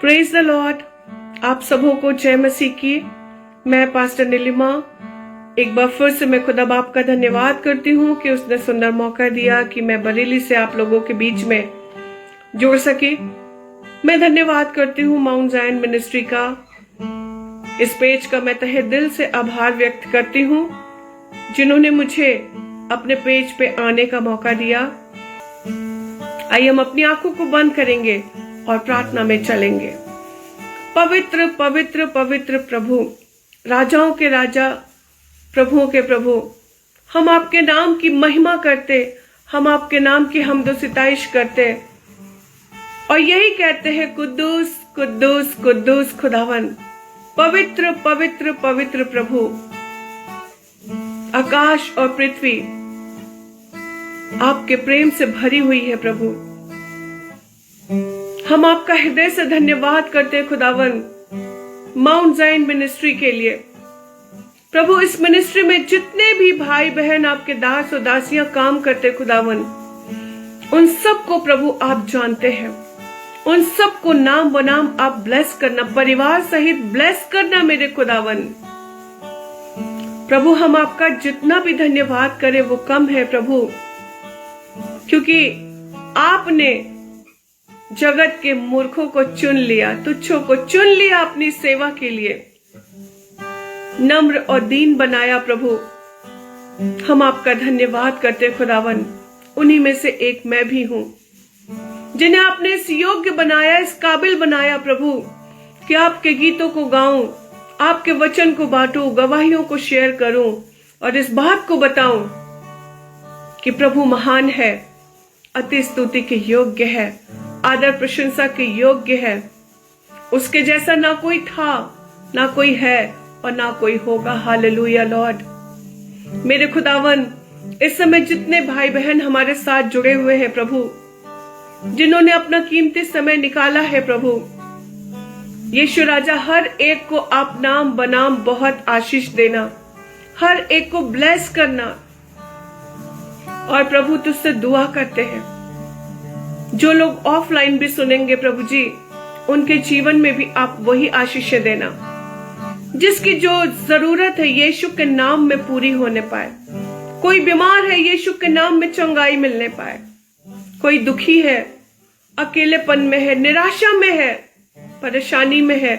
Praise the Lord. आप सबों को जय मसीह की। मैं पास्टर नीलिमा एक बार फिर से मैं खुदा बाप का धन्यवाद करती हूँ कि उसने सुंदर मौका दिया कि मैं बरेली से आप लोगों के बीच में जुड़ सकी। मैं धन्यवाद करती हूँ माउंट जायन मिनिस्ट्री का। इस पेज का मैं तहे दिल से आभार व्यक्त करती हूँ जिन्होंने मुझे अपने पेज पे आने का मौका दिया। आइए हम अपनी आंखों को बंद करेंगे और प्रार्थना में चलेंगे। पवित्र पवित्र पवित्र प्रभु, राजाओं के राजा, प्रभुओं के प्रभु, हम आपके नाम की महिमा करते, हम आपके नाम की हमदो सिताइश करते और यही कहते हैं कुद्दूस कुद्दूस कुद्दूस खुदावन, पवित्र पवित्र पवित्र प्रभु। आकाश और पृथ्वी आपके प्रेम से भरी हुई है प्रभु। हम आपका हृदय से धन्यवाद करते हैं खुदावन माउंट जायन मिनिस्ट्री के लिए। प्रभु, इस मिनिस्ट्री में जितने भी भाई बहन आपके दास और दासियां काम करते खुदावन, उन सबको प्रभु आप जानते हैं। उन सबको नाम बनाम आप ब्लेस करना, परिवार सहित ब्लेस करना मेरे खुदावन। प्रभु, हम आपका जितना भी धन्यवाद करें वो कम है प्रभु, क्योंकि आपने जगत के मूर्खों को चुन लिया, तुच्छों को चुन लिया अपनी सेवा के लिए, नम्र और दीन बनाया प्रभु। हम आपका धन्यवाद करते खुदावन। उन्हीं में से एक मैं भी हूं जिन्हें आपने इस योग्य बनाया, इस काबिल बनाया प्रभु कि आपके गीतों को गाऊं, आपके वचन को बांटूं, गवाहियों को शेयर करूं और इस बात को बताऊं कि प्रभु महान है, अति स्तुति के योग्य है, आदर प्रशंसा के योग्य है। उसके जैसा ना कोई था, ना कोई है और ना कोई होगा। Hallelujah Lord. मेरे खुदावन, इस समय जितने भाई बहन हमारे साथ जुड़े हुए हैं प्रभु, जिन्होंने अपना कीमती समय निकाला है प्रभु, यीशु राजा, हर एक को आप नाम बनाम बहुत आशीष देना, हर एक को ब्लेस करना। और प्रभु, तुझसे दुआ करते हैं जो लोग ऑफलाइन भी सुनेंगे प्रभु जी, उनके जीवन में भी आप वही आशीष देना जिसकी जो जरूरत है यीशु के नाम में पूरी होने पाए। कोई बीमार है, यीशु के नाम में चंगाई मिलने पाए। कोई दुखी है, अकेलेपन में है, निराशा में है, परेशानी में है,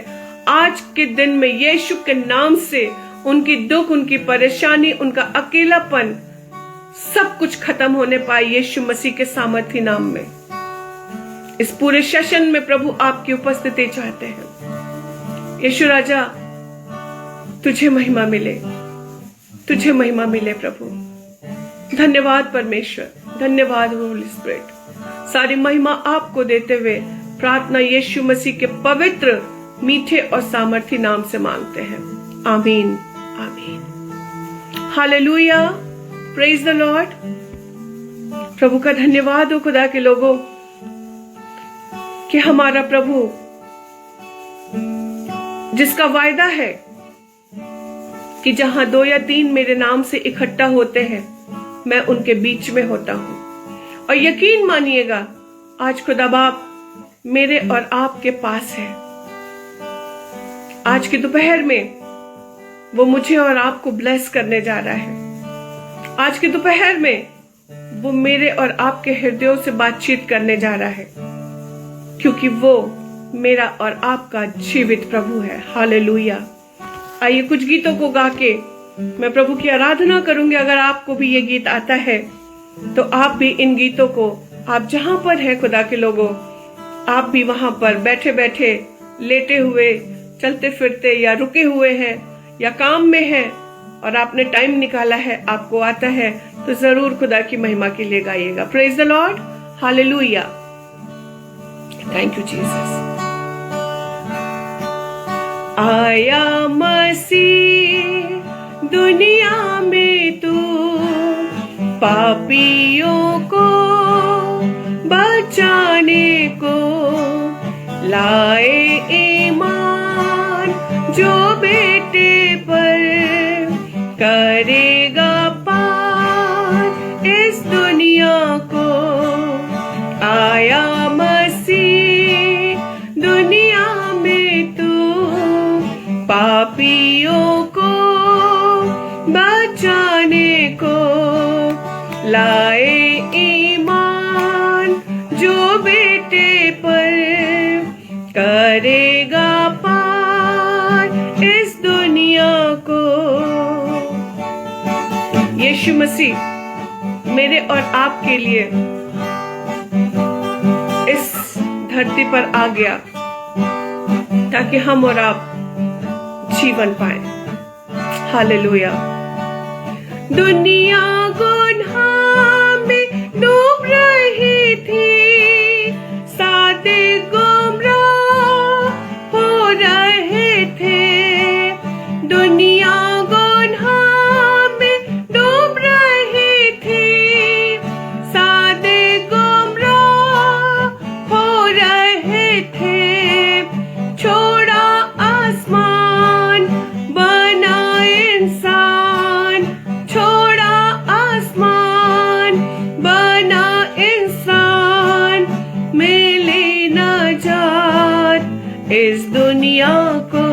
आज के दिन में यीशु के नाम से उनकी दुख, उनकी परेशानी, उनका अकेलापन सब कुछ खत्म होने पाए यीशु मसीह के सामर्थी नाम में। इस पूरे सेशन में प्रभु आपकी उपस्थिति चाहते हैं। यीशु राजा, तुझे महिमा मिले, तुझे महिमा मिले प्रभु। धन्यवाद परमेश्वर, धन्यवाद होली स्पिरिट। सारी महिमा आपको देते हुए प्रार्थना यीशु मसीह के पवित्र, मीठे और सामर्थी नाम से मांगते हैं। आमीन आमीन। Hallelujah, praise the Lord. प्रभु का धन्यवाद हो खुदा के लोगों कि हमारा प्रभु जिसका वायदा है कि जहां 2 या 3 मेरे नाम से इकट्ठा होते हैं, मैं उनके बीच में होता हूं। और यकीन मानिएगा, आज खुदा बाप मेरे और आपके पास है। आज की दोपहर में वो मुझे और आपको ब्लेस करने जा रहा है। आज की दोपहर में वो मेरे और आपके हृदयों से बातचीत करने जा रहा है, क्योंकि वो मेरा और आपका जीवित प्रभु है। हालेलुया। आइए कुछ गीतों को गा के मैं प्रभु की आराधना करूंगी। अगर आपको भी ये गीत आता है तो आप भी इन गीतों को, आप जहां पर है खुदा के लोगों, आप भी वहां पर बैठे बैठे, लेटे हुए, चलते फिरते या रुके हुए हैं या काम में हैं और आपने टाइम निकाला है, आपको आता है, तो जरूर खुदा की महिमा के लिए गाइएगा। Praise the Lord. Hallelujah. Thank you Jesus. आया मसीह दुनिया में तू, पापियों को बचाने को, लाए ईमान जो बेटे पर, करेगा पार इस दुनिया को। आया मसीह दुनिया पापियों को बचाने को लाए ईमान, जो बेटे पर करेगा पार इस दुनिया को। यीशु मसीह मेरे और आपके लिए इस धरती पर आ गया ताकि हम और आप जीवन पाए। हालेलुया। दुनिया गुनाह में डूब रही थी, सादे गुमराह हो रहे थे। दुनिया गुनाह में डूब रही थी, सादे गुमराह हो रहे थे। छोड़ा आसमान बना इंसान, छोड़ा आसमान बना इंसान, मिले नजात इस दुनिया को।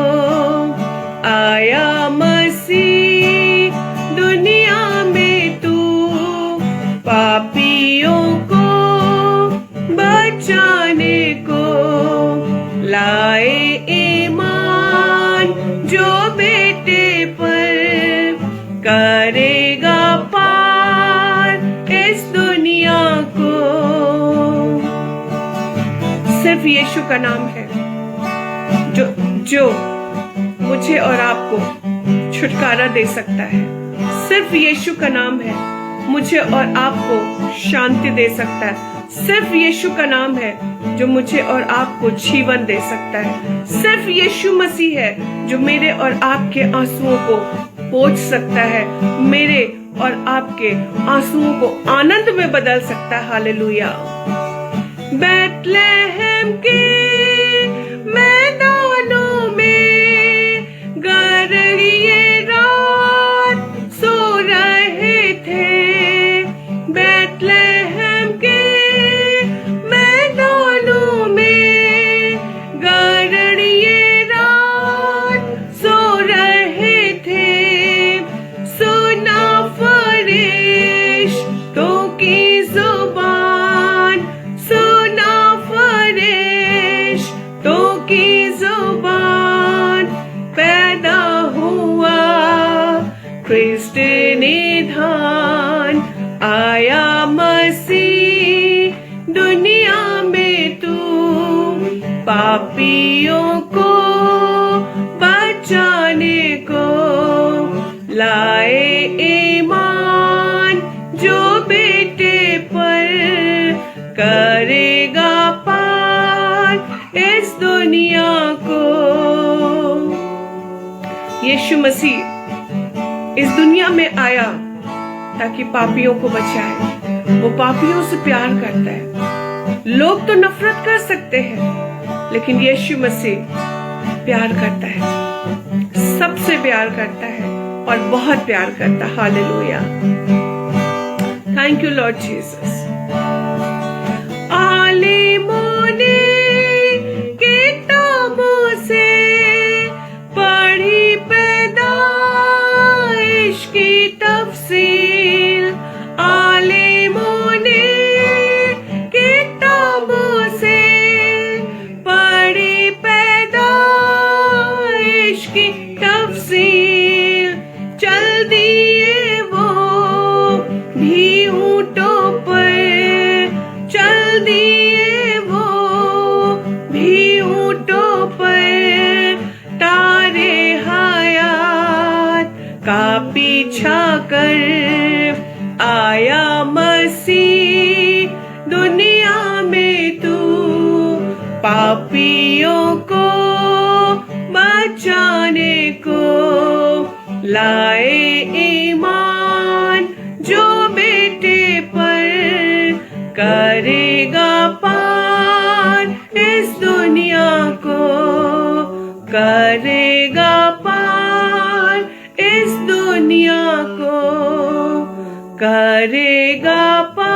आया मसीह दुनिया में तू, पापियों को बचाने को लाए ईमान, जो बेटे पर करेगा पार इस दुनिया को। सिर्फ यीशु का नाम है जो मुझे और आपको छुटकारा दे सकता है। सिर्फ यीशु का नाम है मुझे और आपको शांति दे सकता है। सिर्फ यीशु का नाम है जो मुझे और आपको जीवन दे सकता है। सिर्फ यीशु मसीह है जो मेरे और आपके आंसुओं को पोंछ सकता है, मेरे और आपके आंसुओं को आनंद में बदल सकता है। हालेलुया। बैतलहम के मैदानों में गररिए रात सो रहे थे। बैतलहम के मैदानों में गररिए रात सो रहे थे। सुना फरिश्तों की जुबान, सुना फरिश्तों की जुबान, पैदा हुआ ख्रिस्त निधान। आया मसीह दुनिया में तू, पापियों को बचाने को लाए ईमान, जो बेटे पर करेगा पार इस दुनिया को। यीशु मसीह इस दुनिया में आया ताकि पापियों को बचाए। वो पापियों से प्यार करता है। लोग तो नफरत कर सकते हैं, लेकिन यीशु मसीह प्यार करता है, सबसे प्यार करता है और बहुत प्यार करता है। Hallelujah. Thank you Lord Jesus. आलिमों ने किताबों से पढ़ी पैदाइश की तफसील। आलिमों ने किताबों से पढ़ी पैदाइश की तफसील। चल दिए वो भी ऊंटों पर, चल दिए वो भी ऊंटों पर, तारे हयात का पीछा कर। आया मसीह दुनिया में तू, पापियों को बचाने को लाए ईमान, जो बेटे पर करेगा पार इस दुनिया को, करेगा पार इस दुनिया को, करेगा पार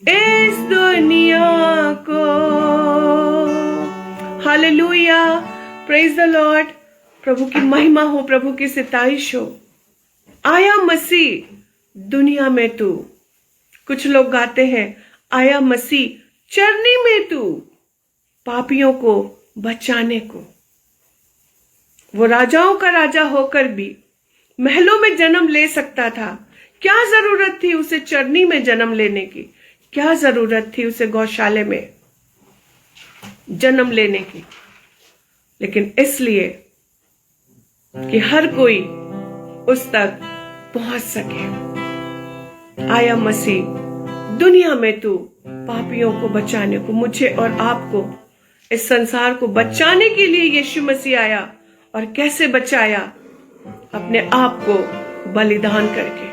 इस दुनिया को। Hallelujah, praise the Lord. प्रभु की महिमा हो, प्रभु की सिताइश हो। आया मसीह दुनिया में तू। कुछ लोग गाते हैं, आया मसीह चरनी में तू, पापियों को बचाने को। वो राजाओं का राजा होकर भी महलों में जन्म ले सकता था। क्या जरूरत थी उसे चरनी में जन्म लेने की? क्या जरूरत थी उसे गौशाले में जन्म लेने की? लेकिन इसलिए कि हर कोई उस तक पहुंच सके। आया मसीह दुनिया में तू, पापियों को बचाने को, मुझे और आपको, इस संसार को बचाने के लिए यीशु मसीह आया। और कैसे बचाया? अपने आप को बलिदान करके,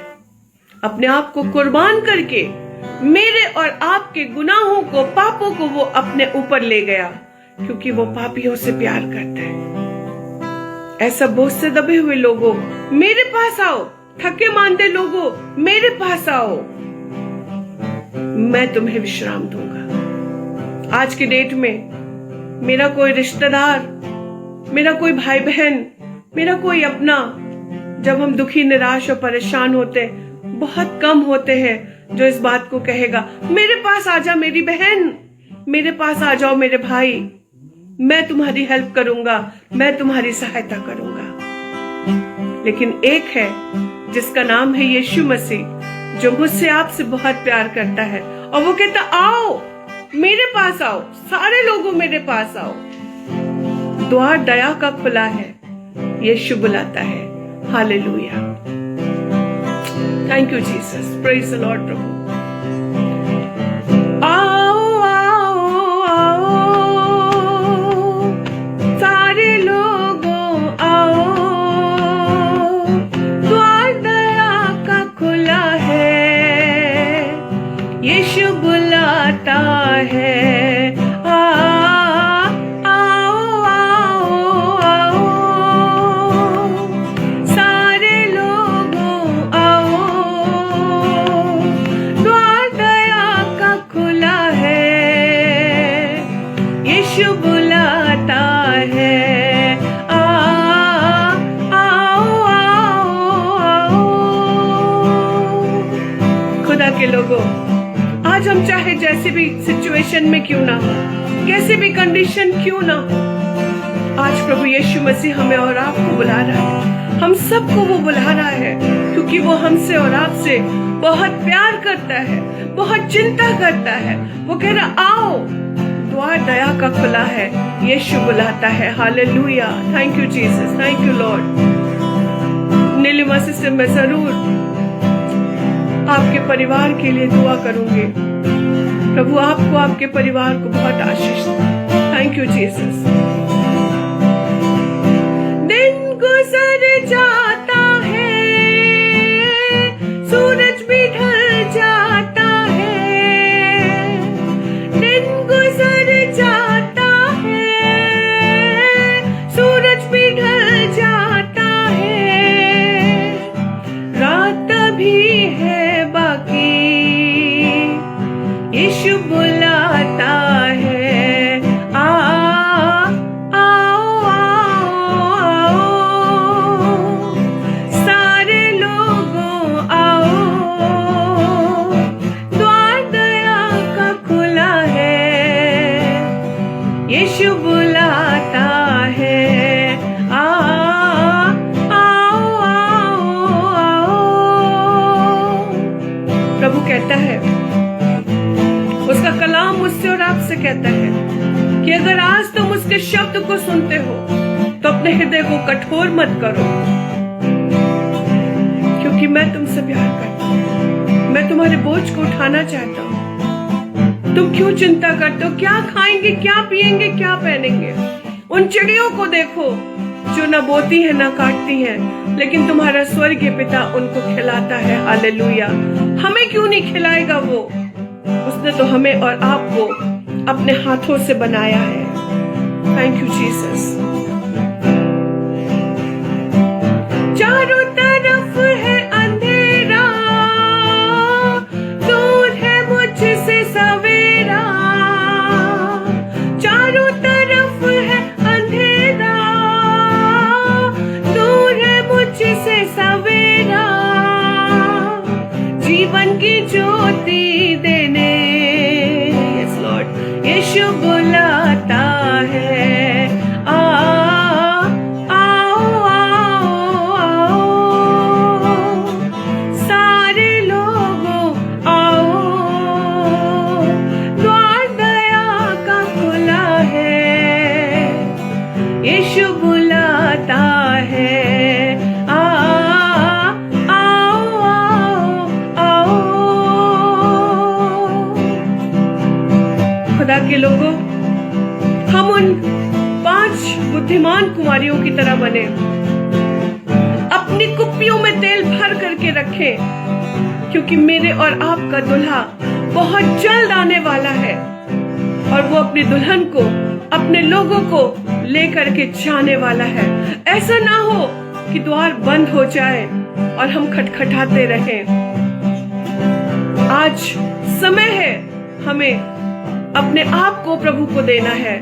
अपने आप को कुर्बान करके, मेरे और आपके गुनाहों को, पापों को वो अपने ऊपर ले गया, क्योंकि वो पापियों से प्यार करता है। ऐसा बोझ से दबे हुए लोगों, मेरे पास आओ। थके मांदे लोगों, मेरे पास आओ, मैं तुम्हें विश्राम दूंगा। आज की डेट में मेरा कोई रिश्तेदार, मेरा कोई भाई बहन, मेरा कोई अपना, जब हम दुखी, निराश और परेशान होते, बहुत कम होते हैं जो इस बात को कहेगा, मेरे पास आ जा मेरी बहन, मेरे पास आ जाओ मेरे भाई, मैं तुम्हारी हेल्प करूंगा, मैं तुम्हारी सहायता करूंगा। लेकिन एक है जिसका नाम है यीशु मसीह, जो मुझसे, आपसे बहुत प्यार करता है, और वो कहता, आओ मेरे पास आओ, सारे लोगों मेरे पास आओ। द्वार दया का खुला है, यीशु बुलाता है। Hallelujah, thank you Jesus, praise the Lord. प्रभु आओ आओ आओ, सारे लोगों आओ, द्वार दया का खुला है, यीशु बुलाता है। के लोगों, आज हम चाहे जैसे भी सिचुएशन में क्यों ना हो, कैसे भी कंडीशन क्यों ना हो, आज प्रभु यीशु मसीह हमें और आपको बुला रहा है। हम सबको वो बुला रहा है, क्योंकि वो हमसे और आपसे बहुत प्यार करता है, बहुत चिंता करता है। वो कह रहा, आओ, द्वार दया का खुला है, यीशु बुलाता है। Hallelujah, thank you Jesus, thank you lord. Nilima sister, मैं जरूर आपके परिवार के लिए दुआ करूंगी। प्रभु आपको, आपके परिवार को बहुत आशीष दे। Thank you Jesus. दिन गुजर जाता है, सूरज भी ढल जाता है, दिन गुजर जाता है, सूरज भी ढल जाता है, रात भी है बाकी, यीशु बुलाता है। आओ आओ आओ, सारे लोगों आओ, द्वार दया का खुला है, यीशु बुलाता है। प्रभु कहता है, उसका कलाम मुझसे और आपसे कहता है कि अगर आज तुम उसके शब्द को सुनते हो तो अपने हृदय को कठोर मत करो, क्योंकि मैं तुमसे प्यार करता हूँ, मैं तुम्हारे बोझ को उठाना चाहता हूँ। तुम क्यों चिंता करते हो, क्या खाएंगे, क्या पिएंगे, क्या पहनेंगे? उन चिड़ियों को देखो जो न बोती है न काटती है, लेकिन तुम्हारा स्वर्गीय पिता उनको खिलाता है। हालेलुया, हमें क्यों नहीं खिलाएगा वो? उसने तो हमें और आपको अपने हाथों से बनाया है। Thank you Jesus. चारों तरफ है अंधेरा, दूर है मुझसे सवेरा, चारों तरफ है यीशु बुलाता है। आओ आओ आओ। खुदा के लोगों, हम उन 5 बुद्धिमान कुमारियों की तरह बने, अपनी कुप्पियों में तेल भर करके रखें, क्योंकि मेरे और आपका दूल्हा बहुत जल्द आने वाला है और वो अपनी दुल्हन को, अपने लोगों को लेकर के जाने वाला है। ऐसा ना हो कि द्वार बंद हो जाए और हम खटखटाते रहें। आज समय है हमें अपने आप को प्रभु को देना है।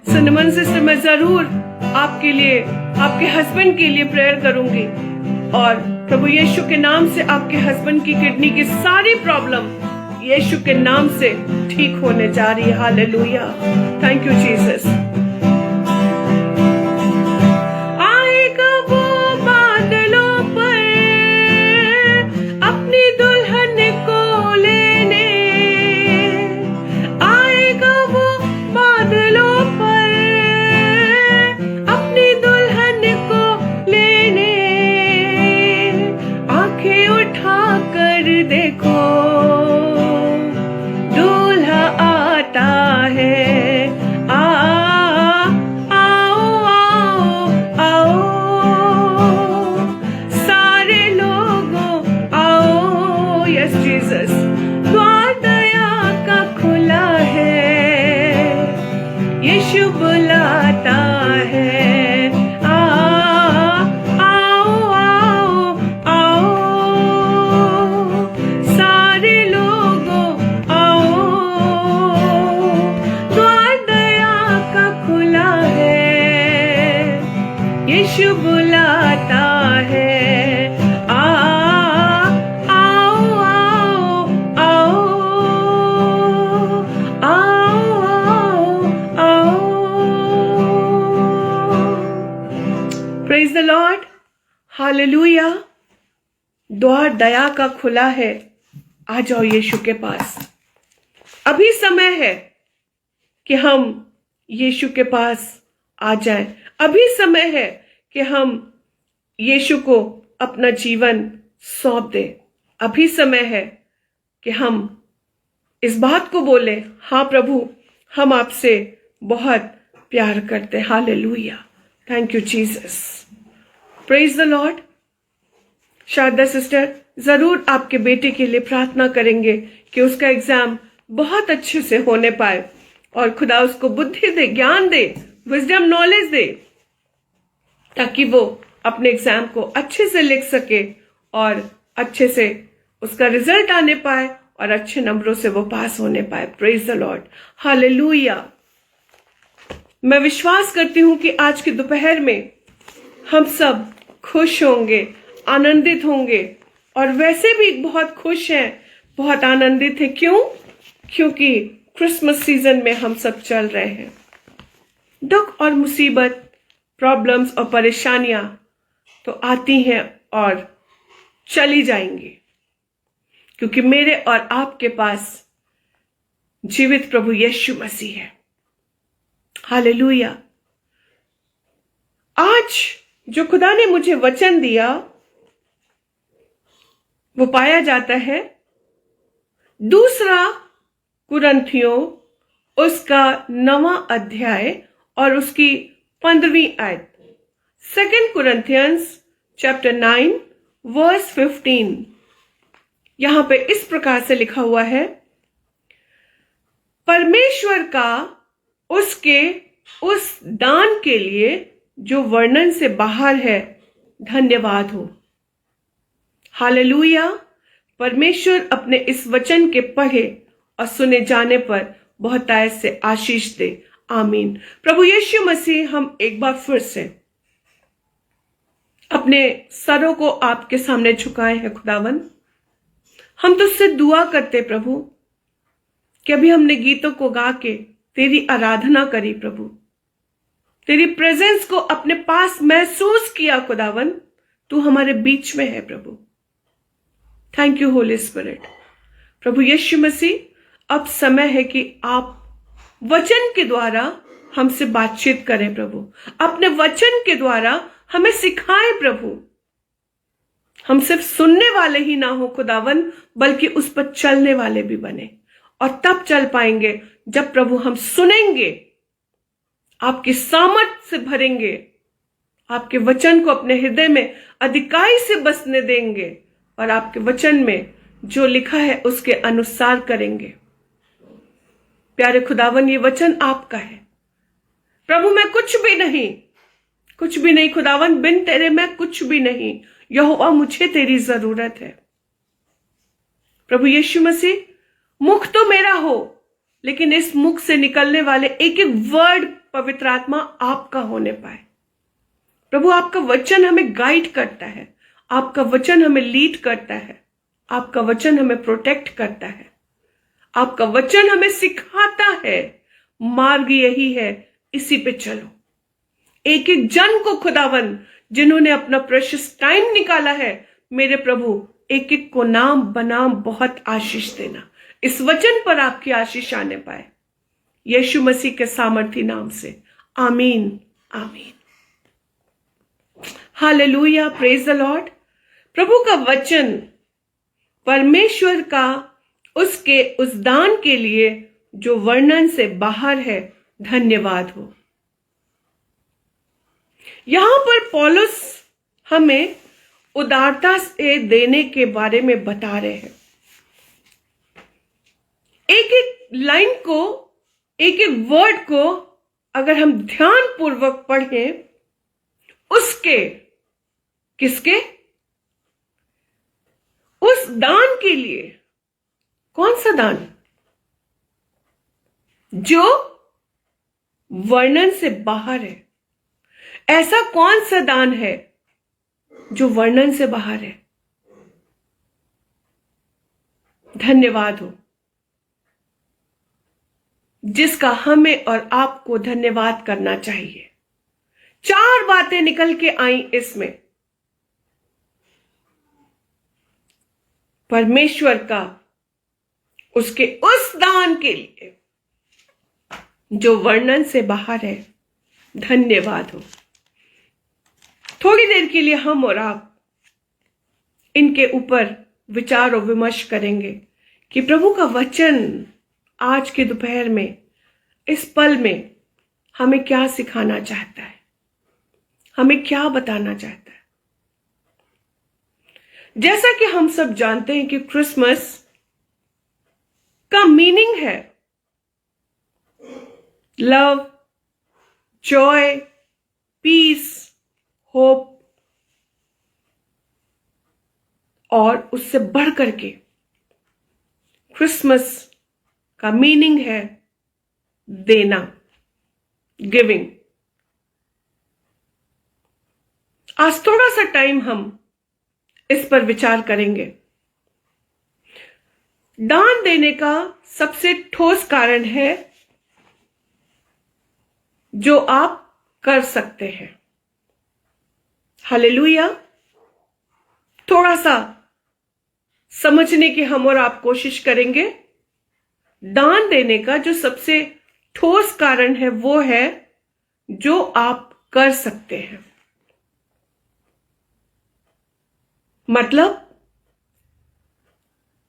सिनेमन सिस्टर, मैं जरूर आपके लिए, आपके हस्बैंड के लिए प्रेयर करूंगी और प्रभु यीशु के नाम से आपके हस्बैंड की किडनी की सारी प्रॉब्लम यीशु के नाम से ठीक होने जा रही है। Hallelujah, thank you Jesus. आएगा वो बादलों पर अपनी दुल्हन को लेने, आएगा वो बादलों पर अपनी दुल्हन को लेने। आंखें उठा कर देखो, दूल्हा आता है। आओ आओ आओ, सारे लोगों आओ। यस जीसस, द्वार दया का खुला है, यीशु बुलाता है। यीशु बुलाता है। आओ आओ आओ आओ आओ। Praise the Lord, hallelujah. द्वार दया का खुला है, आ जाओ यीशु के पास। अभी समय है कि हम यीशु के पास आ जाएं। अभी समय है कि हम यीशु को अपना जीवन सौंप दें। अभी समय है कि हम इस बात को बोले, हाँ प्रभु, हम आपसे बहुत प्यार करते हैं। Hallelujah, thank you Jesus. Praise the lord. Sharda sister जरूर आपके बेटे के लिए प्रार्थना करेंगे कि उसका एग्जाम बहुत अच्छे से होने पाए और खुदा उसको बुद्धि दे, ज्ञान दे, विजडम, नॉलेज दे, ताकि वो अपने एग्जाम को अच्छे से लिख सके और अच्छे से उसका रिजल्ट आने पाए और अच्छे नंबरों से वो पास होने पाए। Praise the Lord, hallelujah. मैं विश्वास करती हूं कि आज के दोपहर में हम सब खुश होंगे, आनंदित होंगे और वैसे भी बहुत खुश हैं, बहुत आनंदित हैं। क्यों? क्योंकि क्रिसमस सीजन में हम सब चल रहे हैं। दुख और मुसीबत, प्रॉब्लम्स और परेशानियां तो आती हैं और चली जाएंगी, क्योंकि मेरे और आपके पास जीवित प्रभु यीशु मसीह है। हालेलुया। आज जो खुदा ने मुझे वचन दिया वो पाया जाता है 2 कुरिन्थियों उसका 9वां अध्याय और उसकी 15वीं आयत। 2 Corinthians chapter 9 verse 15। यहां पे इस प्रकार से लिखा हुआ है, परमेश्वर का उसके उस दान के लिए जो वर्णन से बाहर है, धन्यवाद हो। हालेलुया। परमेश्वर अपने इस वचन के पढ़े और सुने जाने पर बहुतायत से आशीष दे। आमीन। प्रभु यीशु मसीह, हम एक बार फिर से अपने सरों को आपके सामने झुकाए हैं। खुदावन, हम तुझसे दुआ करते प्रभु कि अभी हमने गीतों को गा के तेरी आराधना करी प्रभु, तेरी प्रेजेंस को अपने पास महसूस किया। खुदावन, तू हमारे बीच में है प्रभु। Thank you Holy Spirit. प्रभु यीशु मसीह, अब समय है कि आप वचन के द्वारा हमसे बातचीत करें प्रभु, अपने वचन के द्वारा हमें सिखाएं प्रभु। हम सिर्फ सुनने वाले ही ना हो खुदावन, बल्कि उस पर चलने वाले भी बने। और तब चल पाएंगे जब प्रभु हम सुनेंगे, आपकी सामर्थ से भरेंगे, आपके वचन को अपने हृदय में अधिकाई से बसने देंगे और आपके वचन में जो लिखा है उसके अनुसार करेंगे। प्यारे खुदावन, ये वचन आपका है प्रभु। मैं कुछ भी नहीं खुदावन, बिन तेरे मैं कुछ भी नहीं। यहोवा, मुझे तेरी जरूरत है प्रभु यीशु मसीह। मुख तो मेरा हो, लेकिन इस मुख से निकलने वाले एक एक वर्ड पवित्र आत्मा आपका होने पाए प्रभु। आपका वचन हमें गाइड करता है, आपका वचन हमें लीड करता है, आपका वचन हमें प्रोटेक्ट करता है, आपका वचन हमें सिखाता है। मार्ग यही है, इसी पे चलो। एक एक जन को खुदावन, जिन्होंने अपना प्रेशियस टाइम निकाला है, मेरे प्रभु, एक एक को नाम बनाम बहुत आशीष देना। इस वचन पर आपकी आशीष आने पाए, यीशु मसीह के सामर्थी नाम से, आमीन आमीन। Hallelujah, praise the Lord. प्रभु का वचन परमेश्वर का उसके उस दान के लिए जो वर्णन से बाहर है, धन्यवाद हो। यहां पर पौलुस हमें उदारता से देने के बारे में बता रहे हैं। एक एक लाइन को, एक एक वर्ड को अगर हम ध्यान पूर्वक पढ़ें, उसके किसके, उस दान के लिए, कौन सा दान जो वर्णन से बाहर है। ऐसा कौन सा दान है जो वर्णन से बाहर है? धन्यवाद हो, जिसका हमें और आपको धन्यवाद करना चाहिए। 4 बातें निकल के आई इसमें। परमेश्वर का उसके उस दान के लिए जो वर्णन से बाहर है, धन्यवाद हो। थोड़ी देर के लिए हम और आप इनके ऊपर विचार और विमर्श करेंगे कि प्रभु का वचन आज के दोपहर में, इस पल में हमें क्या सिखाना चाहता है, हमें क्या बताना चाहता है। जैसा कि हम सब जानते हैं कि क्रिसमस का मीनिंग है लव, जॉय, पीस, होप, और उससे बढ़कर के क्रिसमस का मीनिंग है देना, गिविंग। आज थोड़ा सा टाइम हम इस पर विचार करेंगे। दान देने का सबसे ठोस कारण है जो आप कर सकते हैं। हालेलुया। थोड़ा सा समझने की हम और आप कोशिश करेंगे। दान देने का जो सबसे ठोस कारण है वो है जो आप कर सकते हैं। मतलब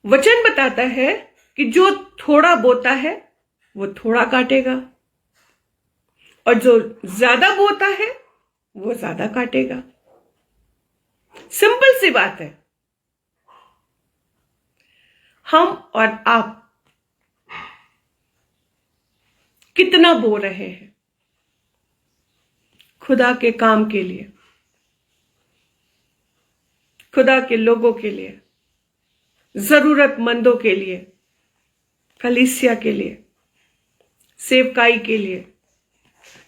वचन बताता है कि जो थोड़ा बोता है वो थोड़ा काटेगा, और जो ज्यादा बोता है वो ज्यादा काटेगा। सिंपल सी बात है। हम और आप कितना बो रहे हैं खुदा के काम के लिए, खुदा के लोगों के लिए, जरूरतमंदों के लिए, कलीसिया के लिए, सेवकाई के लिए,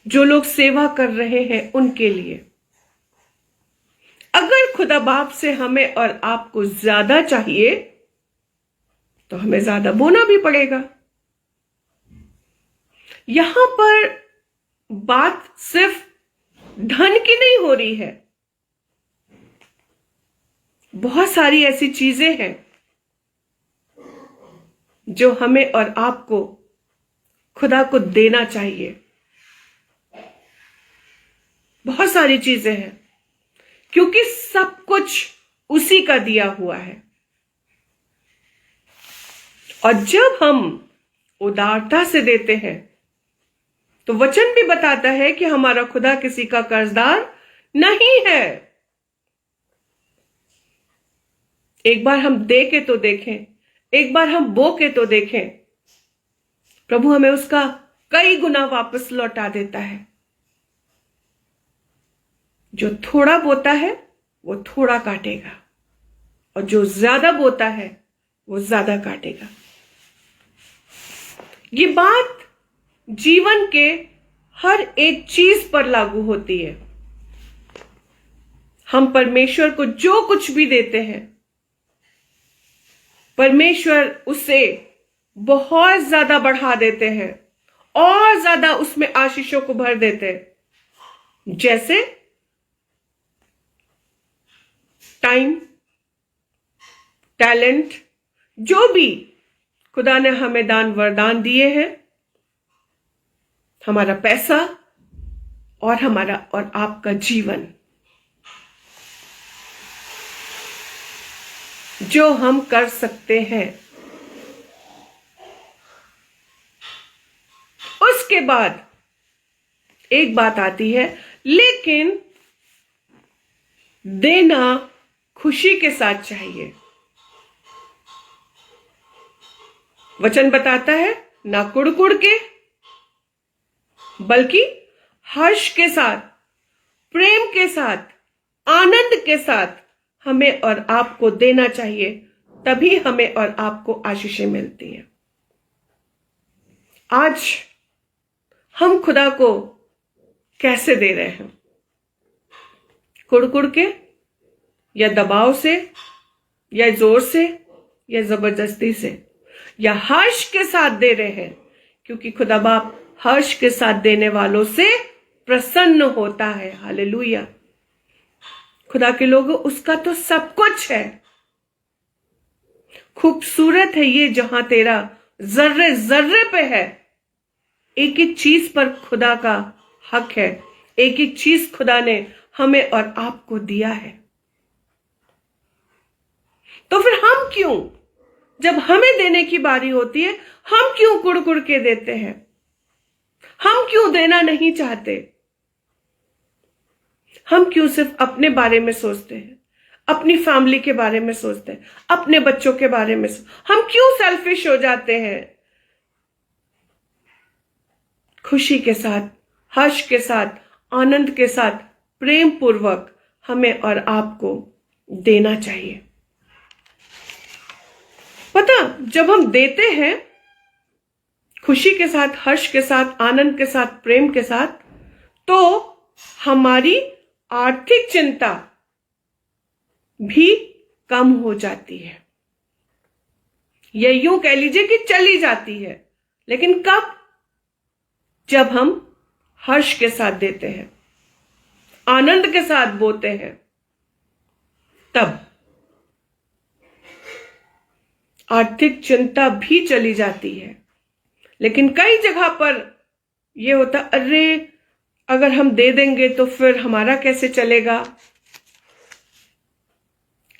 जो लोग सेवा कर रहे हैं उनके लिए। अगर खुदा बाप से हमें और आपको ज्यादा चाहिए तो हमें ज्यादा बोना भी पड़ेगा। यहां पर बात सिर्फ धन की नहीं हो रही है। बहुत सारी ऐसी चीजें हैं जो हमें और आपको खुदा को देना चाहिए। बहुत सारी चीजें हैं, क्योंकि सब कुछ उसी का दिया हुआ है। और जब हम उदारता से देते हैं तो वचन भी बताता है कि हमारा खुदा किसी का कर्जदार नहीं है। एक बार हम दे के तो देखें, एक बार हम बो के तो देखें, प्रभु हमें उसका कई गुना वापस लौटा देता है। जो थोड़ा बोता है वो थोड़ा काटेगा, और जो ज्यादा बोता है वो ज्यादा काटेगा। ये बात जीवन के हर एक चीज पर लागू होती है। हम परमेश्वर को जो कुछ भी देते हैं, परमेश्वर उसे बहुत ज्यादा बढ़ा देते हैं और ज्यादा उसमें आशीषों को भर देते हैं। जैसे टाइम, टैलेंट, जो भी खुदा ने हमें दान वरदान दिए हैं, हमारा पैसा और हमारा और आपका जीवन, जो हम कर सकते हैं। उसके बाद एक बात आती है, लेकिन देना खुशी के साथ चाहिए। वचन बताता है ना कुड़ के, बल्कि हर्ष के साथ, प्रेम के साथ, आनंद के साथ हमें और आपको देना चाहिए, तभी हमें और आपको आशीषें मिलती हैं। आज हम खुदा को कैसे दे रहे हैं? कुड़ के, या दबाव से, या जोर से, या जबरदस्ती से, या हर्ष के साथ दे रहे हैं? क्योंकि खुदा बाप हर्ष के साथ देने वालों से प्रसन्न होता है। हालेलुया। खुदा के लोगों, उसका तो सब कुछ है। खूबसूरत है ये जहां तेरा जर्रे जर्रे पे है। एक एक चीज पर खुदा का हक है, एक एक चीज खुदा ने हमें और आपको दिया है। तो फिर हम क्यों, जब हमें देने की बारी होती है, हम क्यों कुड़ के देते हैं? हम क्यों देना नहीं चाहते? हम क्यों सिर्फ अपने बारे में सोचते हैं, अपनी फैमिली के बारे में सोचते हैं, अपने बच्चों के बारे में हम क्यों सेल्फिश हो जाते हैं? खुशी के साथ, हर्ष के साथ, आनंद के साथ, प्रेम पूर्वक हमें और आपको देना चाहिए। पता, जब हम देते हैं खुशी के साथ, हर्ष के साथ, आनंद के साथ, प्रेम के साथ, तो हमारी आर्थिक चिंता भी कम हो जाती है, या यूं कह लीजिए कि चली जाती है। लेकिन कब? जब हम हर्ष के साथ देते हैं, आनंद के साथ बोते हैं, तब आर्थिक चिंता भी चली जाती है। लेकिन कई जगह पर यह होता, अरे अगर हम दे देंगे तो फिर हमारा कैसे चलेगा?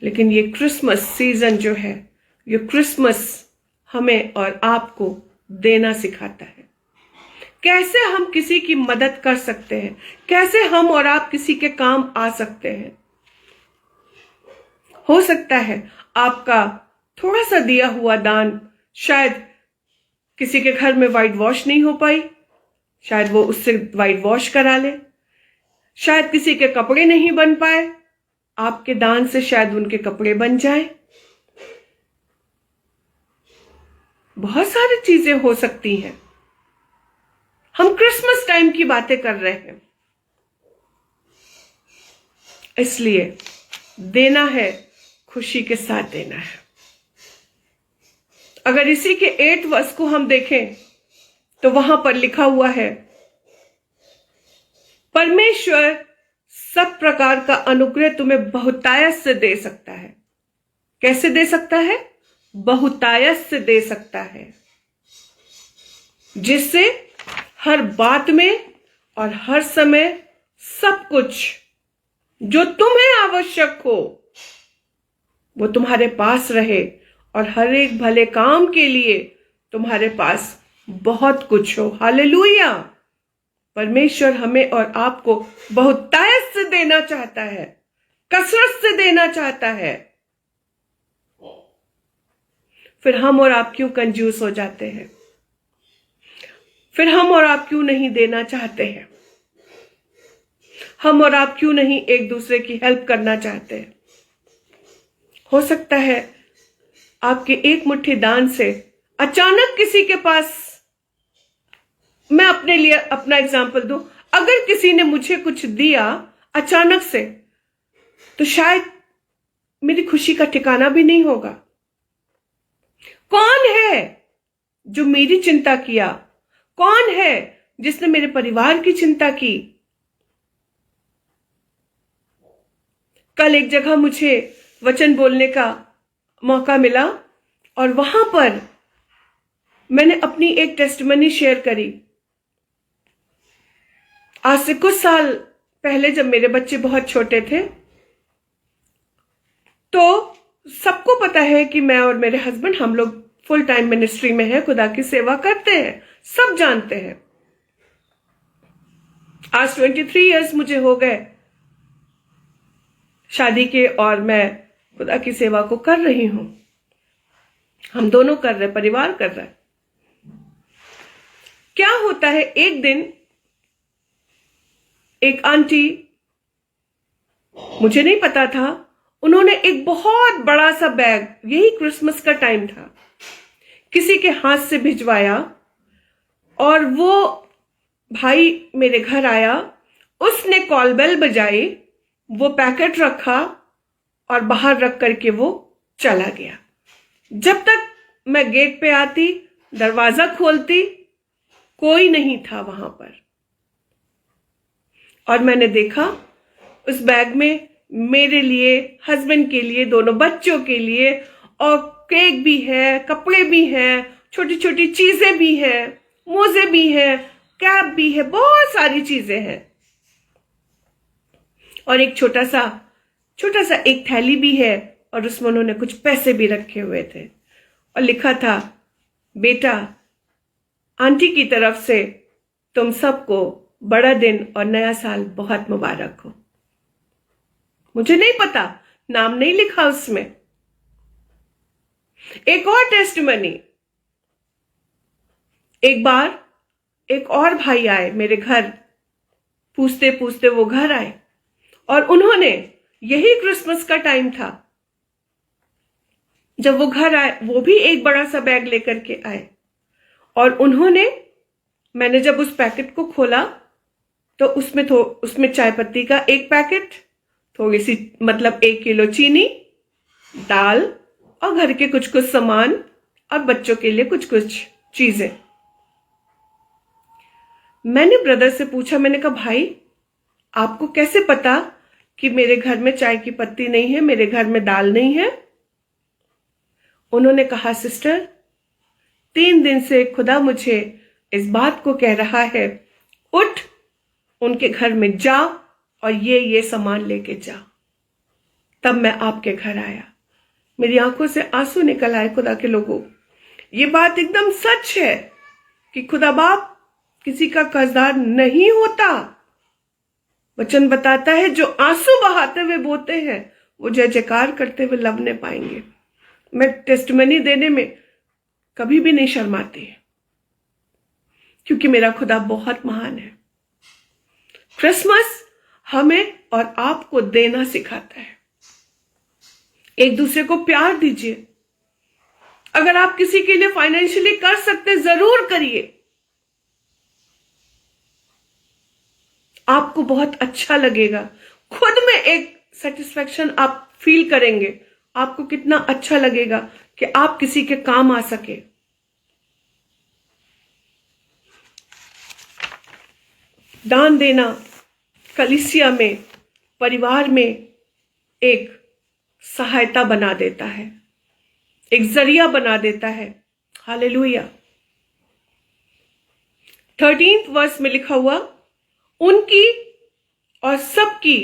लेकिन ये क्रिसमस सीजन जो है, ये क्रिसमस हमें और आपको देना सिखाता है। कैसे हम किसी की मदद कर सकते हैं, कैसे हम और आप किसी के काम आ सकते हैं। हो सकता है आपका थोड़ा सा दिया हुआ दान शायद किसी के घर में व्हाइट वॉश नहीं हो पाई, शायद वो उससे व्हाइट वॉश करा ले। शायद किसी के कपड़े नहीं बन पाए, आपके दान से शायद उनके कपड़े बन जाए। बहुत सारी चीजें हो सकती हैं। हम क्रिसमस टाइम की बातें कर रहे हैं, इसलिए देना है, खुशी के साथ देना है। अगर इसी के 8 वर्ष को हम देखें तो वहां पर लिखा हुआ है, परमेश्वर सब प्रकार का अनुग्रह तुम्हें बहुतायत से दे सकता है। कैसे दे सकता है? बहुतायत से दे सकता है, जिससे हर बात में और हर समय सब कुछ जो तुम्हें आवश्यक हो वो तुम्हारे पास रहे और हर एक भले काम के लिए तुम्हारे पास बहुत कुछ हो। हालेलुया। परमेश्वर हमें और आपको बहुतायत से देना चाहता है, कसरत से देना चाहता है। फिर हम और आप क्यों कंजूस हो जाते हैं? फिर हम और आप क्यों नहीं देना चाहते हैं? हम और आप क्यों नहीं एक दूसरे की हेल्प करना चाहते हैं? हो सकता है आपके एक मुट्ठी दान से अचानक किसी के पास, मैं अपने लिए अपना एग्जाम्पल दूं, अगर किसी ने मुझे कुछ दिया अचानक से तो शायद मेरी खुशी का ठिकाना भी नहीं होगा। कौन है जो मेरी चिंता किया? कौन है जिसने मेरे परिवार की चिंता की? कल एक जगह मुझे वचन बोलने का मौका मिला और वहां पर मैंने अपनी एक टेस्टिमनी शेयर करी। आज से कुछ साल पहले जब मेरे बच्चे बहुत छोटे थे, तो सबको पता है कि मैं और मेरे हस्बैंड हम लोग फुल टाइम मिनिस्ट्री में हैं, खुदा की सेवा करते हैं, सब जानते हैं। आज 23 इयर्स मुझे हो गए शादी के और मैं खुदा की सेवा को कर रही हूं। हम दोनों कर रहे, परिवार कर रहा है। क्या होता है, एक दिन एक आंटी, मुझे नहीं पता था, उन्होंने एक बहुत बड़ा सा बैग, यही क्रिसमस का टाइम था, किसी के हाथ से भिजवाया और वो भाई मेरे घर आया, उसने कॉल बेल बजाई, वो पैकेट रखा और बाहर रख करके वो चला गया। जब तक मैं गेट पे आती, दरवाजा खोलती, कोई नहीं था वहां पर। और मैंने देखा उस बैग में मेरे लिए, हस्बैंड के लिए, दोनों बच्चों के लिए, और केक भी है, कपड़े भी हैं, छोटी छोटी चीजें भी हैं, मोजे भी हैं, कैप भी है, बहुत सारी चीजें हैं। और एक छोटा सा एक थैली भी है और उसमें उन्होंने कुछ पैसे भी रखे हुए थे और लिखा था, बेटा, आंटी की तरफ से तुम सबको बड़ा दिन और नया साल बहुत मुबारक हो। मुझे नहीं पता, नाम नहीं लिखा उसमें। एक और टेस्टिमनी, एक बार एक और भाई आए मेरे घर, पूछते पूछते वो घर आए और उन्होंने, यही क्रिसमस का टाइम था, जब वो घर आए वो भी एक बड़ा सा बैग लेकर के आए और उन्होंने, मैंने जब उस पैकेट को खोला तो उसमें चाय पत्ती का एक पैकेट, थोड़ी सी मतलब 1 किलो चीनी, दाल और घर के कुछ कुछ सामान और बच्चों के लिए कुछ कुछ चीजें। मैंने ब्रदर से पूछा, मैंने कहा, भाई आपको कैसे पता कि मेरे घर में चाय की पत्ती नहीं है, मेरे घर में दाल नहीं है? उन्होंने कहा, सिस्टर, 3 दिन से खुदा मुझे इस बात को कह रहा है, उठ, उनके घर में जा और ये सामान लेके जा। तब मैं आपके घर आया। मेरी आंखों से आंसू निकल आए। खुदा के लोगों, ये बात एकदम सच है कि खुदा बाप किसी का कर्जदार नहीं होता। वचन बताता है, जो आंसू बहाते हुए बोते हैं वो जय जयकार करते हुए लवने पाएंगे। मैं टेस्टिमनी देने में कभी भी नहीं शर्माती, क्योंकि मेरा खुदा बहुत महान है। क्रिसमस हमें और आपको देना सिखाता है। एक दूसरे को प्यार दीजिए। अगर आप किसी के लिए फाइनेंशियली कर सकते, जरूर करिए। आपको बहुत अच्छा लगेगा, खुद में एक सेटिस्फेक्शन आप फील करेंगे। आपको कितना अच्छा लगेगा कि आप किसी के काम आ सके। दान देना कलीसिया में, परिवार में एक सहायता बना देता है, एक जरिया बना देता है। हालेलुया। 13th वर्स में लिखा हुआ, उनकी और सबकी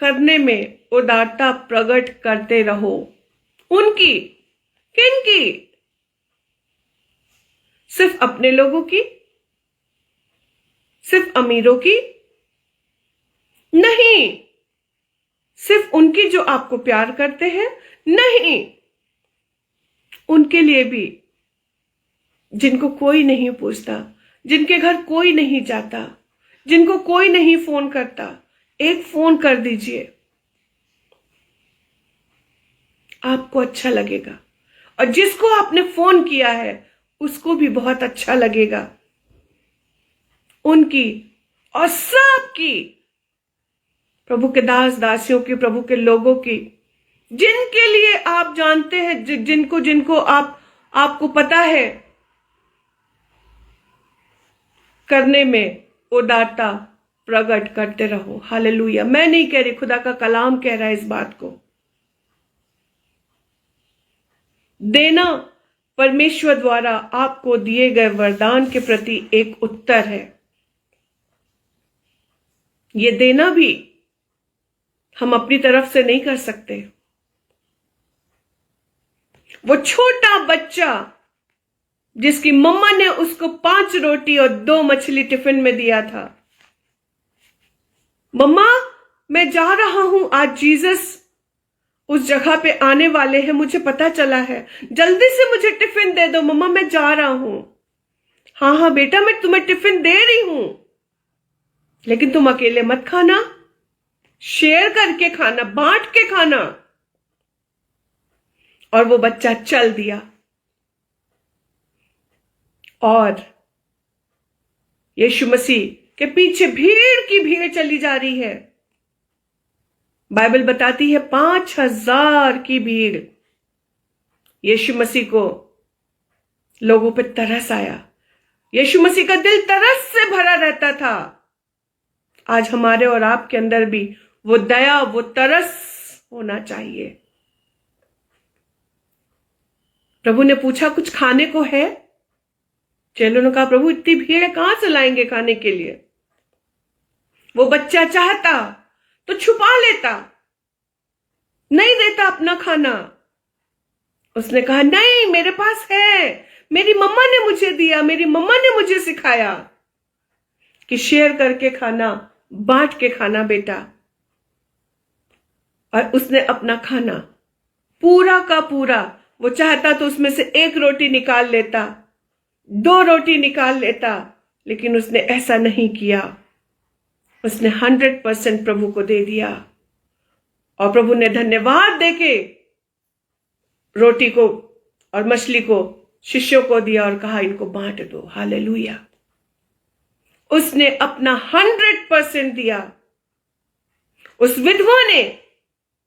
करने में उदारता प्रकट करते रहो। उनकी, किनकी? सिर्फ अपने लोगों की? सिर्फ अमीरों की? नहीं। सिर्फ उनकी जो आपको प्यार करते हैं? नहीं। उनके लिए भी, जिनको कोई नहीं पूछता, जिनके घर कोई नहीं जाता, जिनको कोई नहीं फोन करता, एक फोन कर दीजिए, आपको अच्छा लगेगा। और जिसको आपने फोन किया है उसको भी बहुत अच्छा लगेगा। उनकी और सबकी, प्रभु के दास दासियों की, प्रभु के लोगों की, जिनके लिए आप जानते हैं, जिनको जिनको आपको पता है, करने में उदारता प्रकट करते रहो। हालेलुया। मैं नहीं कह रही, खुदा का कलाम कह रहा है इस बात को। देना परमेश्वर द्वारा आपको दिए गए वरदान के प्रति एक उत्तर है। ये देना भी हम अपनी तरफ से नहीं कर सकते। वो छोटा बच्चा जिसकी मम्मा ने उसको 5 रोटी और 2 मछली टिफिन में दिया था, मम्मा मैं जा रहा हूं, आज जीसस उस जगह पे आने वाले हैं, मुझे पता चला है, जल्दी से मुझे टिफिन दे दो मम्मा, मैं जा रहा हूं। हाँ हाँ बेटा, मैं तुम्हें टिफिन दे रही हूं, लेकिन तुम अकेले मत खाना, शेयर करके खाना, बांट के खाना। और वो बच्चा चल दिया और यीशु मसीह के पीछे भीड़ की भीड़ चली जा रही है। बाइबल बताती है 5000 की भीड़। यीशु मसीह को लोगों पे तरस आया। यीशु मसीह का दिल तरस से भरा रहता था। आज हमारे और आपके अंदर भी वो दया, वो तरस होना चाहिए। प्रभु ने पूछा, कुछ खाने को है? चेलों ने कहा, प्रभु इतनी भीड़ कहां से लाएंगे खाने के लिए? वो बच्चा चाहता तो छुपा लेता, नहीं देता अपना खाना। उसने कहा, नहीं मेरे पास है, मेरी मम्मा ने मुझे दिया, मेरी मम्मा ने मुझे सिखाया कि शेयर करके खाना, बांट के खाना बेटा। और उसने अपना खाना पूरा का पूरा, वो चाहता तो उसमें से 1 रोटी निकाल लेता, 2 रोटी निकाल लेता, लेकिन उसने ऐसा नहीं किया। उसने 100% प्रभु को दे दिया। और प्रभु ने धन्यवाद देके रोटी को और मछली को शिष्यों को दिया और कहा, इनको बांट दो। हालेलुया। उसने अपना 100% दिया। उस विधवा ने,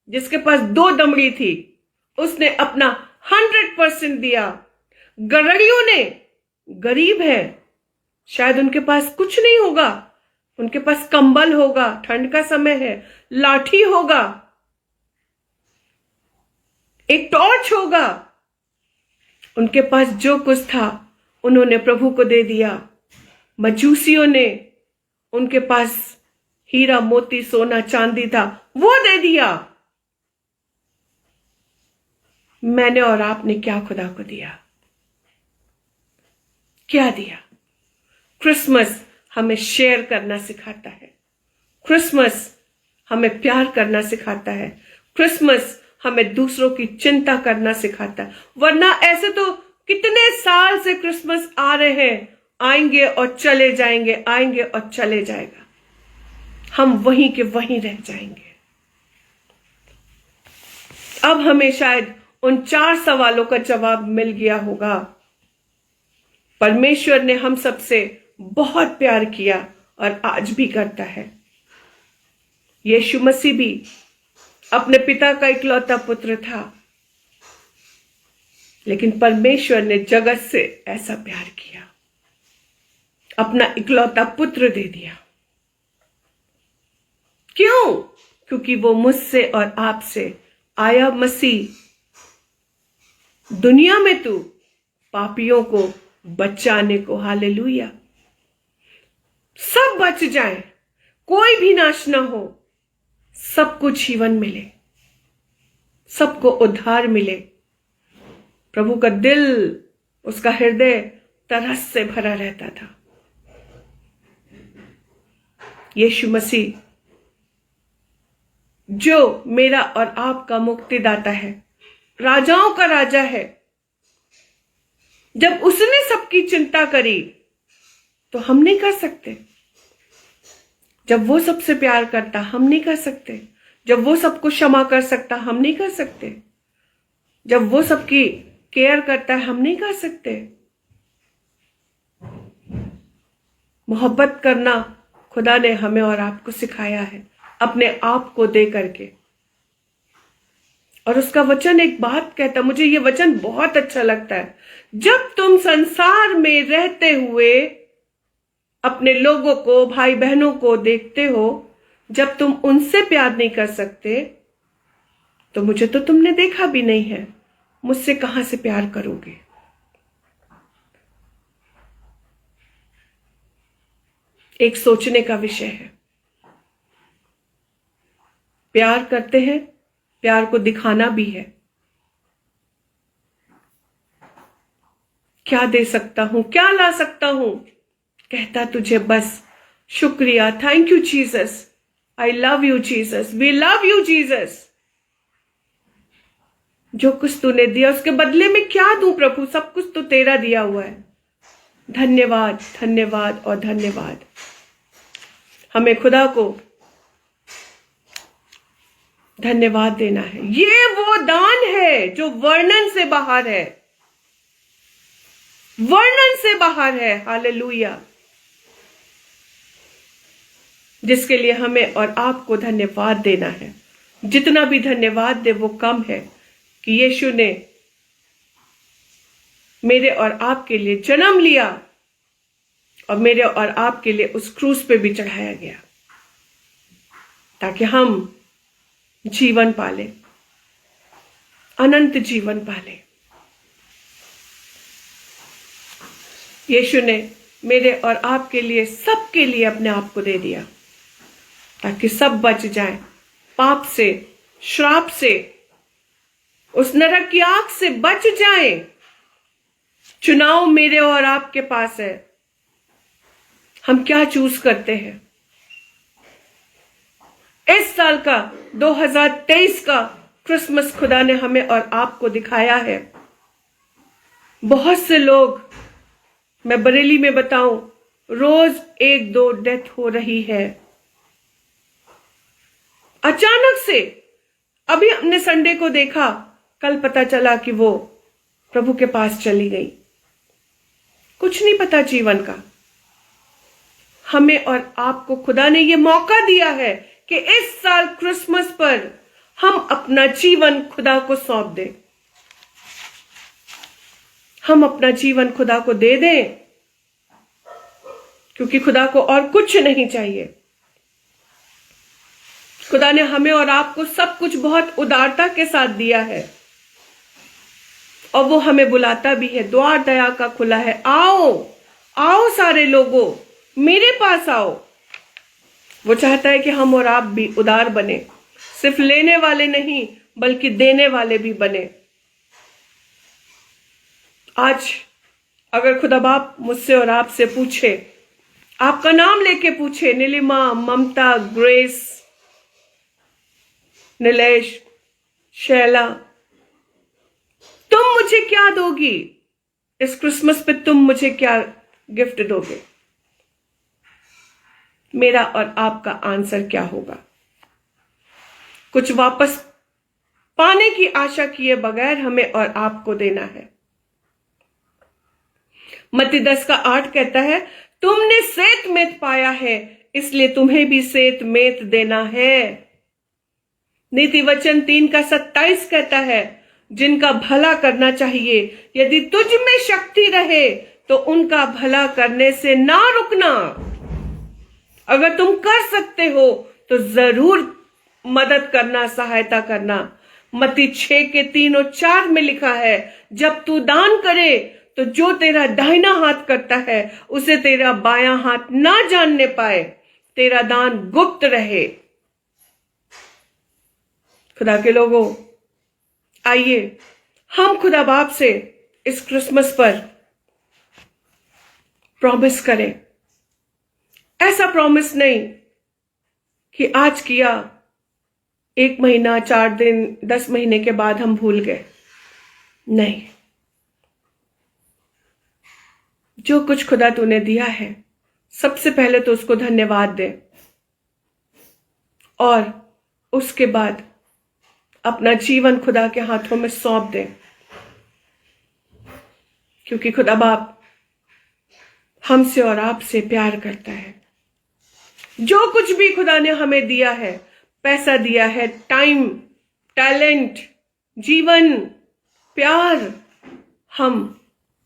जिसके पास 2 दमड़ी थी, उसने अपना 100% दिया। गरड़ियों ने, गरीब है, शायद उनके पास कुछ नहीं होगा, उनके पास कंबल होगा, ठंड का समय है, लाठी होगा, एक टॉर्च होगा, उनके पास जो कुछ था उन्होंने प्रभु को दे दिया। मजूसियों ने, उनके पास हीरा मोती सोना चांदी था, वो दे दिया। मैंने और आपने क्या खुदा को दिया? क्या दिया? क्रिसमस हमें शेयर करना सिखाता है। क्रिसमस हमें प्यार करना सिखाता है। क्रिसमस हमें दूसरों की चिंता करना सिखाता है। वरना ऐसे तो कितने साल से क्रिसमस आ रहे हैं, आएंगे और चले जाएंगे, आएंगे और चले जाएगा, हम वहीं के वहीं रह जाएंगे। अब हमें शायद उन 4 सवालों का जवाब मिल गया होगा। परमेश्वर ने हम सबसे बहुत प्यार किया और आज भी करता है। यीशु मसीह भी अपने पिता का इकलौता पुत्र था, लेकिन परमेश्वर ने जगत से ऐसा प्यार किया, अपना इकलौता पुत्र दे दिया। क्यों? क्योंकि वो मुझसे और आपसे आया मसीह दुनिया में तू पापियों को बचाने को। हालेलुया। सब बच जाएं, कोई भी नाश ना हो, सबको जीवन मिले, सबको उद्धार मिले। प्रभु का दिल, उसका हृदय तरस से भरा रहता था। यीशु मसीह जो मेरा और आपका मुक्तिदाता है, राजाओं का राजा है, जब उसने सबकी चिंता करी तो हम नहीं कर सकते। जब वो सबसे प्यार करता, हम नहीं कर सकते। जब वो सबको क्षमा कर सकता, हम नहीं कर सकते। जब वो सबकी केयर करता है, हम नहीं कर सकते। मोहब्बत करना खुदा ने हमें और आपको सिखाया है, अपने आप को दे करके। और उसका वचन एक बात कहता, मुझे ये वचन बहुत अच्छा लगता है, जब तुम संसार में रहते हुए अपने लोगों को, भाई बहनों को देखते हो, जब तुम उनसे प्यार नहीं कर सकते तो मुझे तो तुमने देखा भी नहीं है, मुझसे कहां से प्यार करोगे। एक सोचने का विषय है। प्यार करते हैं, प्यार को दिखाना भी है। क्या दे सकता हूं, क्या ला सकता हूं, कहता तुझे बस शुक्रिया, thank you Jesus, I love you Jesus, we love you Jesus. जो कुछ तूने दिया उसके बदले में क्या दूं प्रभु, सब कुछ तो तेरा दिया हुआ है। धन्यवाद, धन्यवाद और धन्यवाद। हमें खुदा को धन्यवाद देना है। ये वो दान है जो वर्णन से बाहर है, वर्णन से बाहर है। हालेलुया। जिसके लिए हमें और आपको धन्यवाद देना है। जितना भी धन्यवाद दे वो कम है कि यीशु ने मेरे और आपके लिए जन्म लिया और मेरे और आपके लिए उस क्रूस पे भी चढ़ाया गया ताकि हम जीवन पाले, अनंत जीवन पाले। यीशु ने मेरे और आपके लिए, सबके लिए अपने आप को दे दिया ताकि सब बच जाएं पाप से, श्राप से, उस नरक की आग से बच जाएं। चुनाव मेरे और आपके पास है, हम क्या चूज करते हैं। इस साल का 2023 का क्रिसमस खुदा ने हमें और आपको दिखाया है। बहुत से लोग, मैं बरेली में बताऊं, रोज 1-2 डेथ हो रही है। अचानक से अभी हमने संडे को देखा, कल पता चला कि वो प्रभु के पास चली गई। कुछ नहीं पता जीवन का। हमें और आपको खुदा ने ये मौका दिया है कि इस साल क्रिसमस पर हम अपना जीवन खुदा को सौंप दें, हम अपना जीवन खुदा को दे दें, क्योंकि खुदा को और कुछ नहीं चाहिए। खुदा ने हमें और आपको सब कुछ बहुत उदारता के साथ दिया है और वो हमें बुलाता भी है। द्वार दया का खुला है, आओ आओ सारे लोगों, मेरे पास आओ। वो चाहता है कि हम और आप भी उदार बने, सिर्फ लेने वाले नहीं बल्कि देने वाले भी बने। आज अगर खुदा बाप मुझसे और आपसे पूछे, आपका नाम लेके पूछे, नीलिमा, ममता, ग्रेस, नीलेश, शैला, तुम मुझे क्या दोगी इस क्रिसमस पे, तुम मुझे क्या गिफ्ट दोगे, मेरा और आपका आंसर क्या होगा? कुछ वापस पाने की आशा किए बगैर हमें और आपको देना है। मत्ती 10:8 कहता है, तुमने सेत मेत पाया है इसलिए तुम्हें भी सेत मेत देना है। नीति वचन 3:27 कहता है, जिनका भला करना चाहिए, यदि तुझ में शक्ति रहे तो उनका भला करने से ना रुकना। अगर तुम कर सकते हो तो जरूर मदद करना, सहायता करना। मत्ती 6:3 और 4 में लिखा है, जब तू दान करे तो जो तेरा दाहिना हाथ करता है उसे तेरा बायां हाथ ना जानने पाए, तेरा दान गुप्त रहे। खुदा के लोगों, आइए हम खुदा बाप से इस क्रिसमस पर प्रॉमिस करें। ऐसा प्रॉमिस नहीं कि आज किया, 1 महीना, 4 दिन, 10 महीने के बाद हम भूल गए। नहीं, जो कुछ खुदा तूने दिया है, सबसे पहले तो उसको धन्यवाद दे और उसके बाद अपना जीवन खुदा के हाथों में सौंप दे, क्योंकि खुदा बाप हमसे और आपसे प्यार करता है। जो कुछ भी खुदा ने हमें दिया है, पैसा दिया है, टाइम, टैलेंट, जीवन, प्यार, हम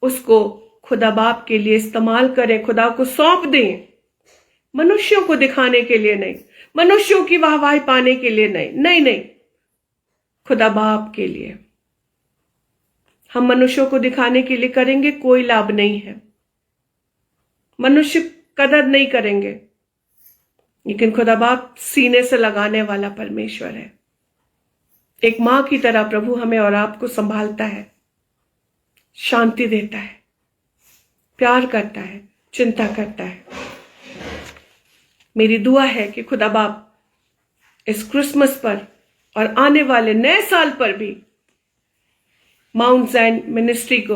उसको खुदा बाप के लिए इस्तेमाल करें, खुदा को सौंप दें। मनुष्यों को दिखाने के लिए नहीं, मनुष्यों की वाहवाही पाने के लिए नहीं, नहीं नहीं, खुदा बाप के लिए। हम मनुष्यों को दिखाने के लिए करेंगे, कोई लाभ नहीं है। मनुष्य कदर नहीं करेंगे, लेकिन खुदा बाप सीने से लगाने वाला परमेश्वर है। एक मां की तरह प्रभु हमें और आपको संभालता है, शांति देता है, प्यार करता है, चिंता करता है। मेरी दुआ है कि खुदा बाप इस क्रिसमस पर और आने वाले नए साल पर भी माउंट ज़ायन मिनिस्ट्री को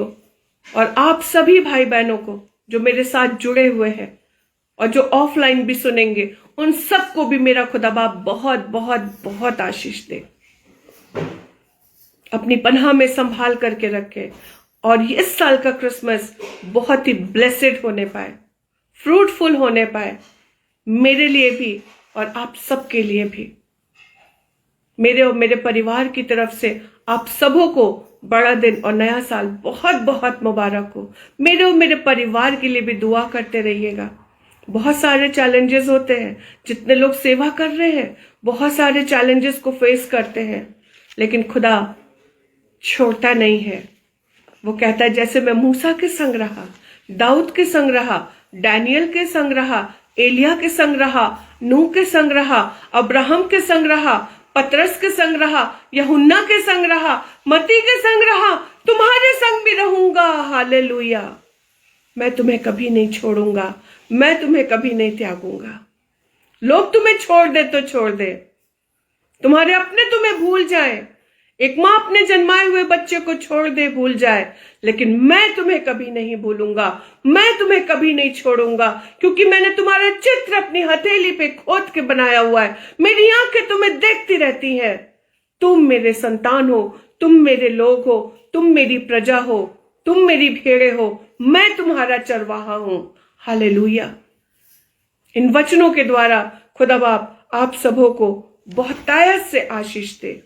और आप सभी भाई बहनों को जो मेरे साथ जुड़े हुए हैं और जो ऑफलाइन भी सुनेंगे, उन सबको भी मेरा खुदा बाप बहुत बहुत बहुत आशीष दे, अपनी पनाह में संभाल करके रखे और इस साल का क्रिसमस बहुत ही ब्लेसेड होने पाए, फ्रूटफुल होने पाए, मेरे लिए भी और आप सबके लिए भी। मेरे और मेरे परिवार की तरफ से आप सबों को बड़ा दिन और नया साल बहुत बहुत मुबारक हो। मेरे और मेरे परिवार के लिए भी दुआ करते रहिएगा। बहुत सारे चैलेंजेस होते हैं, जितने लोग सेवा कर रहे हैं बहुत सारे चैलेंजेस को फेस करते हैं, लेकिन खुदा छोड़ता नहीं है। वो कहता है, जैसे मैं मूसा के संग रहा, दाऊद के संग रहा, डैनियल के संग रहा, एलिया के संग रहा, नूह के संग रहा, अब्राहम के संग रहा, पतरस के संग रहा, यूहन्ना के संग रहा, मती के संग रहा, तुम्हारे संग भी रहूंगा। हालेलुया। मैं तुम्हें कभी नहीं छोड़ूंगा, मैं तुम्हें कभी नहीं त्यागूंगा। लोग तुम्हें छोड़ दे तो छोड़ दे, तुम्हारे अपने तुम्हें भूल जाए, एक मां अपने जन्माए हुए बच्चे को छोड़ दे, भूल जाए, लेकिन मैं तुम्हें कभी नहीं भूलूंगा, मैं तुम्हें कभी नहीं छोड़ूंगा, क्योंकि मैंने तुम्हारा चित्र अपनी हथेली पे खोद के बनाया हुआ है। मेरी आंखें तुम्हें देखती रहती हैं। तुम मेरे संतान हो, तुम मेरे लोग हो, तुम मेरी प्रजा हो, तुम मेरी भेड़े हो, मैं तुम्हारा चरवाहा हूं। हालेलुया। इन वचनों के द्वारा खुदा बाप आप सबों को बहुतायत से आशीष दे।